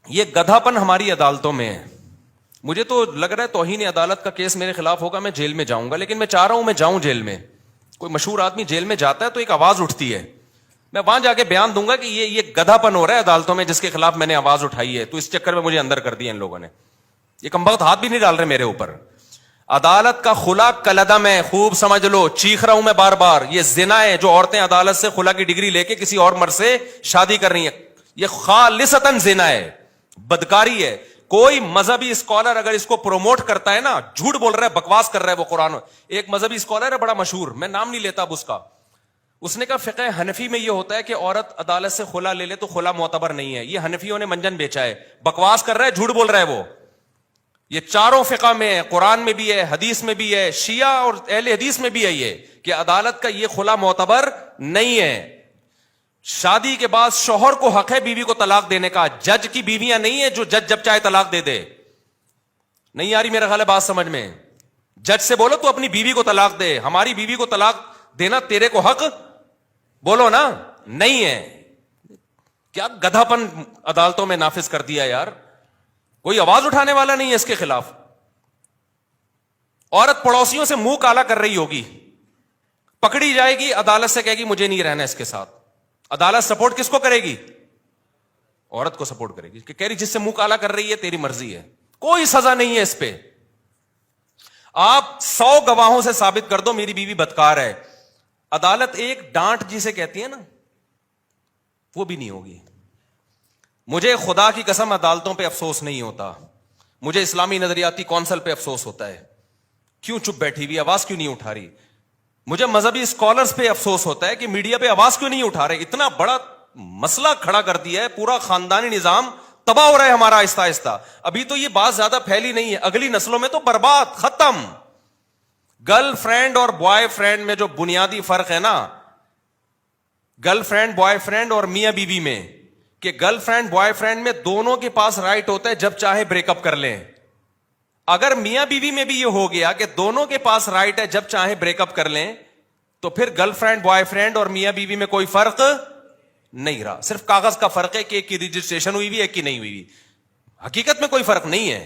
یہ گدھا پن ہماری عدالتوں میں ہے. مجھے تو لگ رہا ہے توہین عدالت کا کیس میرے خلاف ہوگا, میں جیل میں جاؤں گا, لیکن میں چاہ رہا ہوں میں جاؤں جیل میں. کوئی مشہور آدمی جیل میں جاتا ہے تو ایک آواز اٹھتی ہے, میں وہاں جا کے بیان دوں گا کہ یہ گدھا پن ہو رہا ہے عدالتوں میں جس کے خلاف میں نے آواز اٹھائی ہے, تو اس چکر میں مجھے اندر کر دیا ان لوگوں نے. یہ کمبخت ہاتھ بھی نہیں ڈال رہے میرے اوپر. عدالت کا خلا کلعدم ہے, خوب سمجھ لو, چیخ رہا ہوں میں بار بار. یہ زنا ہے جو عورتیں عدالت سے خلا کی ڈگری لے کے کسی اور مرد سے شادی کر رہی ہیں, یہ خالصتاً زنا ہے, بدکاری ہے. کوئی مذہبی اسکالر اگر اس کو پروموٹ کرتا ہے نا, جھوٹ بول رہا ہے, بکواس کر رہا ہے وہ قرآن. ایک مذہبی اسکالر ہے بڑا مشہور, میں نام نہیں لیتا اب اس کا, اس نے کہا فقہ حنفی میں یہ ہوتا ہے کہ عورت عدالت سے خلا لے لے تو خلا معتبر نہیں ہے. یہ حنفیوں نے منجن بیچا ہے, بکواس کر رہا ہے, جھوٹ بول رہا ہے وہ. یہ چاروں فقہ میں ہے, قرآن میں بھی ہے, حدیث میں بھی ہے, شیعہ اور اہل حدیث میں بھی ہے یہ کہ عدالت کا یہ خلا معتبر نہیں ہے. شادی کے بعد شوہر کو حق ہے بیوی کو طلاق دینے کا, جج کی بیویاں نہیں ہے جو جج جب چاہے طلاق دے دے. نہیں آ رہی میرا خیال ہے بات سمجھ میں؟ جج سے بولو تو اپنی بیوی کو طلاق دے, ہماری بیوی کو طلاق دینا تیرے کو حق بولو نا نہیں ہے. کیا گدھا پن عدالتوں میں نافذ کر دیا یار, کوئی آواز اٹھانے والا نہیں ہے اس کے خلاف. عورت پڑوسیوں سے منہ کالا کر رہی ہوگی, پکڑی جائے گی, عدالت سے کہے گی مجھے نہیں رہنا اس کے ساتھ. عدالت سپورٹ کس کو کرے گی؟ عورت کو سپورٹ کرے گی کہ کہہ رہی جس سے منہ کالا کر رہی ہے تیری مرضی ہے, کوئی سزا نہیں ہے اس پہ. آپ 100 گواہوں سے ثابت کر دو میری بیوی بدکار ہے, عدالت ایک ڈانٹ جسے کہتی ہے نا وہ بھی نہیں ہوگی. مجھے خدا کی قسم عدالتوں پہ افسوس نہیں ہوتا, مجھے اسلامی نظریاتی کونسل پہ افسوس ہوتا ہے, کیوں چپ بیٹھی ہوئی, آواز کیوں نہیں اٹھا رہی. مجھے مذہبی اسکالرز پہ افسوس ہوتا ہے کہ میڈیا پہ آواز کیوں نہیں اٹھا رہے. اتنا بڑا مسئلہ کھڑا کر دیا ہے, پورا خاندانی نظام تباہ ہو رہا ہے ہمارا آہستہ آہستہ. ابھی تو یہ بات زیادہ پھیلی نہیں ہے, اگلی نسلوں میں تو برباد, ختم. گرل فرینڈ اور بوائے فرینڈ میں جو بنیادی فرق ہے نا, گرل فرینڈ بوائے فرینڈ اور میاں بیوی میں, کہ گرل فرینڈ بوائے فرینڈ میں دونوں کے پاس رائٹ ہوتا ہے جب چاہے بریک اپ کر لیں. اگر میاں بیوی میں بھی یہ ہو گیا کہ دونوں کے پاس رائٹ ہے جب چاہے بریک اپ کر لیں, تو پھر گرل فرینڈ بوائے فرینڈ اور میاں بیوی میں کوئی فرق نہیں رہا. صرف کاغذ کا فرق ہے کہ ایک کی رجسٹریشن ہوئی ہوئی, ایک کی نہیں ہوئی. حقیقت میں کوئی فرق نہیں ہے.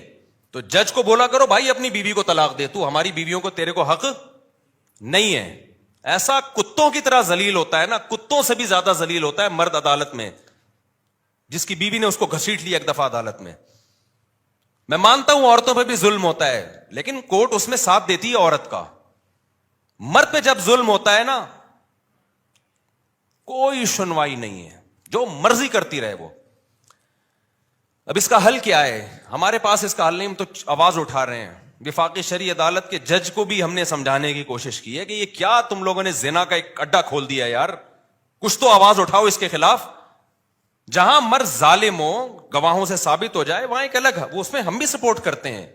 تو جج کو بولا کرو بھائی اپنی بیوی کو طلاق دے, تو ہماری بیویوں کو تیرے کو حق نہیں ہے. ایسا کتوں کی طرح ذلیل ہوتا ہے نا, کتوں سے بھی زیادہ ذلیل ہوتا ہے مرد عدالت میں جس کی بیوی نے اس کو گھسیٹ لیا ایک دفعہ عدالت میں. میں مانتا ہوں عورتوں پہ بھی ظلم ہوتا ہے, لیکن کورٹ اس میں ساتھ دیتی ہے عورت کا. مرد پہ جب ظلم ہوتا ہے نا کوئی سنوائی نہیں ہے, جو مرضی کرتی رہے وہ. اب اس کا حل کیا ہے؟ ہمارے پاس اس کا حل نہیں, ہم تو آواز اٹھا رہے ہیں. وفاقی شرعی عدالت کے جج کو بھی ہم نے سمجھانے کی کوشش کی ہے کہ یہ کیا تم لوگوں نے زنا کا ایک اڈا کھول دیا یار, کچھ تو آواز اٹھاؤ اس کے خلاف. جہاں مرد ظالم ہو, گواہوں سے ثابت ہو جائے, وہاں ایک الگ ہے, وہ اس میں ہم بھی سپورٹ کرتے ہیں.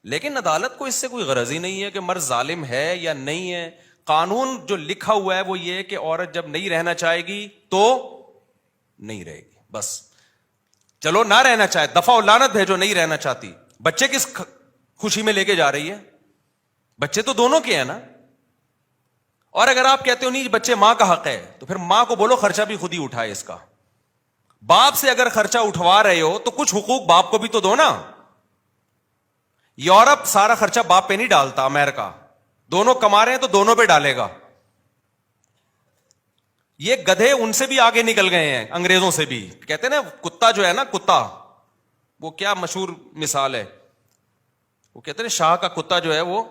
لیکن عدالت کو اس سے کوئی غرض ہی نہیں ہے کہ مرد ظالم ہے یا نہیں ہے. قانون جو لکھا ہوا ہے وہ یہ ہے کہ عورت جب نہیں رہنا چاہے گی تو نہیں رہے گی, بس. چلو نہ رہنا چاہے, دفعہ و لعنت بھیجو, نہیں رہنا چاہتی. بچے کس خوشی میں لے کے جا رہی ہے؟ بچے تو دونوں کے ہیں نا. اور اگر آپ کہتے ہو نہیں بچے ماں کا حق ہے, تو پھر ماں کو بولو خرچہ بھی خود ہی اٹھائے اس کا. باپ سے اگر خرچہ اٹھوا رہے ہو تو کچھ حقوق باپ کو بھی تو دو نا. یورپ سارا خرچہ باپ پہ نہیں ڈالتا, امریکہ دونوں کما رہے ہیں تو دونوں پہ ڈالے گا. یہ گدھے ان سے بھی آگے نکل گئے ہیں, انگریزوں سے بھی. کہتے ہیں نا کتا جو ہے نا, کتا, وہ کیا مشہور مثال ہے, وہ کہتے ہیں شاہ کا کتا جو ہے وہ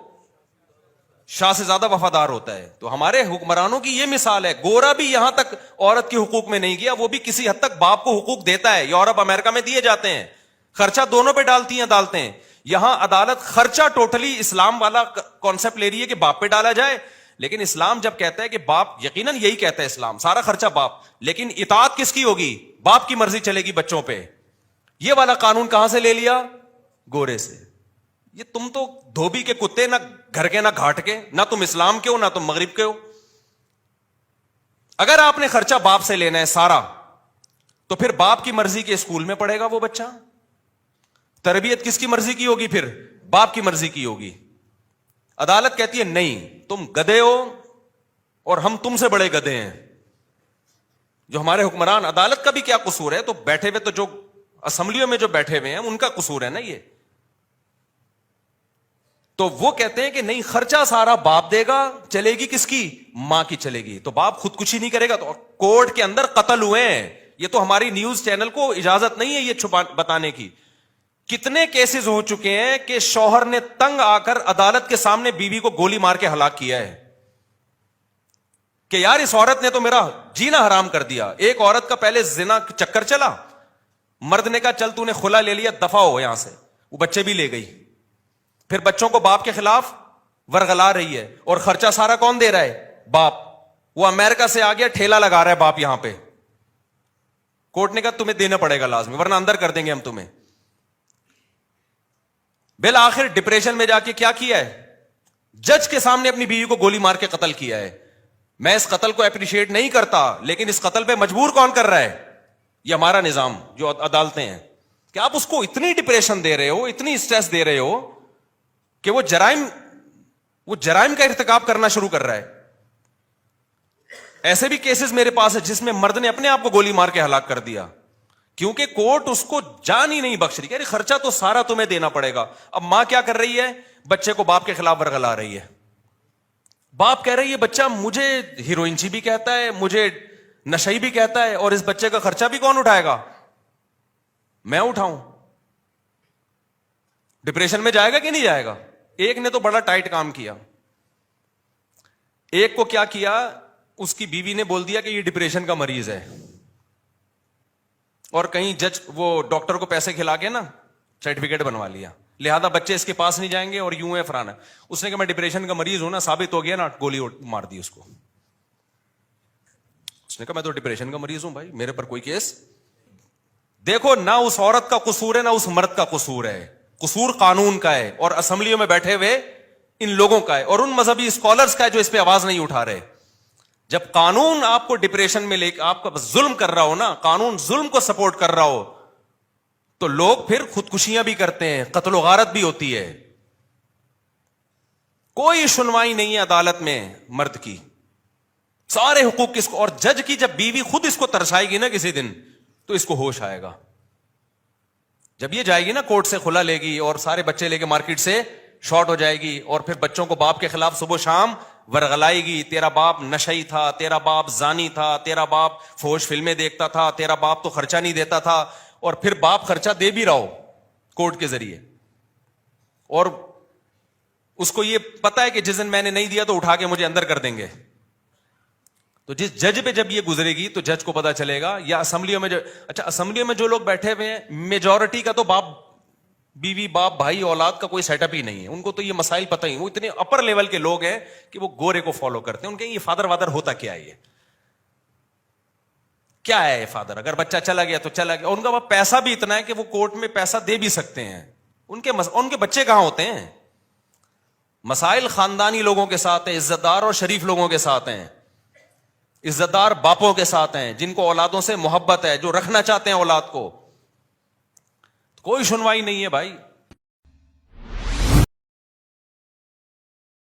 شاہ سے زیادہ وفادار ہوتا ہے. تو ہمارے حکمرانوں کی یہ مثال ہے. گورا بھی یہاں تک عورت کے حقوق میں نہیں گیا, وہ بھی کسی حد تک باپ کو حقوق دیتا ہے. یورپ امریکہ میں دیے جاتے ہیں, خرچہ دونوں پہ ڈالتی ہیں عدالتیں. یہاں عدالت خرچہ ٹوٹلی اسلام والا کانسیپٹ لے رہی ہے کہ باپ پہ ڈالا جائے. لیکن اسلام جب کہتا ہے کہ باپ, یقیناً یہی کہتا ہے اسلام, سارا خرچہ باپ, لیکن اطاعت کس کی ہوگی؟ باپ کی مرضی چلے گی بچوں پہ. یہ والا قانون کہاں سے لے لیا؟ گورے سے. یہ تم تو دھوبی کے کتے, نہ گھر کے نہ گھاٹ کے, نہ تم اسلام کے ہو نہ تم مغرب کے ہو. اگر آپ نے خرچہ باپ سے لینا ہے سارا, تو پھر باپ کی مرضی کے اسکول میں پڑھے گا وہ بچہ. تربیت کس کی مرضی کی ہوگی؟ پھر باپ کی مرضی کی ہوگی. عدالت کہتی ہے نہیں, تم گدھے ہو اور ہم تم سے بڑے گدھے ہیں. جو ہمارے حکمران, عدالت کا بھی کیا قصور ہے؟ تو بیٹھے ہوئے تو جو اسمبلیوں میں جو بیٹھے ہوئے ہیں ان کا قصور ہے نا یہ. تو وہ کہتے ہیں کہ نہیں, خرچہ سارا باپ دے گا, چلے گی کس کی, ماں کی چلے گی. تو باپ خودکشی نہیں کرے گا تو کورٹ کے اندر قتل ہوئے ہیں. یہ تو ہماری نیوز چینل کو اجازت نہیں ہے یہ چھپا بتانے کی. کتنے کیسز ہو چکے ہیں کہ شوہر نے تنگ آ کر عدالت کے سامنے بیوی کو گولی مار کے ہلاک کیا ہے کہ یار اس عورت نے تو میرا جینا حرام کر دیا. ایک عورت کا پہلے زنا چکر چلا, مرد نے کہا چل تو نے خلا لے لیا, دفع ہو یہاں سے, وہ بچے بھی لے گئی. پھر بچوں کو باپ کے خلاف ورغلا رہی ہے, اور خرچہ سارا کون دے رہا ہے, باپ. وہ امریکہ سے آ گیا, ٹھیلا لگا رہا ہے باپ یہاں پہ. کورٹ نے کہا تمہیں دینا پڑے گا لازمی, ورنہ اندر کر دیں گے ہم تمہیں. بالآخر ڈپریشن میں جا کے کیا کیا ہے, جج کے سامنے اپنی بیوی کو گولی مار کے قتل کیا ہے. میں اس قتل کو اپریشیٹ نہیں کرتا, لیکن اس قتل پہ مجبور کون کر رہا ہے, یہ ہمارا نظام جو عدالتیں ہیں. کہ آپ اس کو اتنی ڈپریشن دے رہے ہو, اتنی اسٹریس دے رہے ہو کہ وہ جرائم کا ارتکاب کرنا شروع کر رہا ہے. ایسے بھی کیسز میرے پاس ہے جس میں مرد نے اپنے آپ کو گولی مار کے ہلاک کر دیا, کیونکہ کورٹ اس کو جان ہی نہیں بخش رہی. کہ خرچہ تو سارا تمہیں دینا پڑے گا. اب ماں کیا کر رہی ہے, بچے کو باپ کے خلاف ورغلا رہی ہے. باپ کہہ رہی ہے بچہ مجھے ہیروئنچی بھی کہتا ہے, مجھے نشئی بھی کہتا ہے, اور اس بچے کا خرچہ بھی کون اٹھائے گا, میں اٹھاؤں. ڈپریشن میں جائے گا کہ نہیں جائے گا. ایک نے تو بڑا ٹائٹ کام کیا. ایک کو کیا کیا, اس کی بیوی نے بول دیا کہ یہ ڈپریشن کا مریض ہے, اور کہیں جج وہ ڈاکٹر کو پیسے کھلا کے نا سرٹیفکیٹ بنوا لیا, لہذا بچے اس کے پاس نہیں جائیں گے, اور یوں ہے فرانا. اس نے کہا میں ڈپریشن کا مریض ہوں نا, ثابت ہو گیا نا, گولی مار دی اس کو. اس نے کہا میں تو ڈپریشن کا مریض ہوں بھائی, میرے پر کوئی کیس. دیکھو نہ اس عورت کا قصور ہے نہ اس مرد کا قصور ہے, قصور قانون کا ہے, اور اسمبلیوں میں بیٹھے ہوئے ان لوگوں کا ہے, اور ان مذہبی اسکالرز کا ہے جو اس پہ آواز نہیں اٹھا رہے. جب قانون آپ کو ڈپریشن میں لے کے آپ کا ظلم کر رہا ہو نا, قانون ظلم کو سپورٹ کر رہا ہو, تو لوگ پھر خودکشیاں بھی کرتے ہیں, قتل و غارت بھی ہوتی ہے. کوئی سنوائی نہیں ہے عدالت میں مرد کی, سارے حقوق کس کو. اور جج کی جب بیوی خود اس کو ترسائے گی نا کسی دن, تو اس کو ہوش آئے گا. جب یہ جائے گی نا کورٹ سے کھلا لے گی, اور سارے بچے لے کے مارکیٹ سے شارٹ ہو جائے گی, اور پھر بچوں کو باپ کے خلاف صبح شام ورغلائے گی, تیرا باپ نشئی تھا, تیرا باپ زانی تھا, تیرا باپ فحش فلمیں دیکھتا تھا, تیرا باپ تو خرچہ نہیں دیتا تھا. اور پھر باپ خرچہ دے بھی رہا ہو کورٹ کے ذریعے, اور اس کو یہ پتا ہے کہ جس دن میں نے نہیں دیا تو اٹھا کے مجھے اندر کر دیں گے. تو جس جج پہ جب یہ گزرے گی تو جج کو پتا چلے گا. یا اسمبلیوں میں اچھا اسمبلیوں میں جو لوگ بیٹھے ہوئے ہیں, میجورٹی کا تو باپ بیوی باپ بھائی اولاد کا کوئی سیٹ اپ ہی نہیں ہے, ان کو تو یہ مسائل پتہ ہی. وہ اتنے اپر لیول کے لوگ ہیں کہ وہ گورے کو فالو کرتے ہیں. ان کے یہ فادر وادر ہوتا کیا ہے, یہ کیا ہے یہ فادر, اگر بچہ چلا گیا تو چلا گیا. ان کا پیسہ بھی اتنا ہے کہ وہ کورٹ میں پیسہ دے بھی سکتے ہیں. ان کے بچے کہاں ہوتے ہیں. مسائل خاندانی لوگوں کے ساتھ ہیں, عزت دار اور شریف لوگوں کے ساتھ ہیں, عزت دار باپوں کے ساتھ ہیں, جن کو اولادوں سے محبت ہے, جو رکھنا چاہتے ہیں اولاد کو. کوئی سنوائی نہیں ہے بھائی.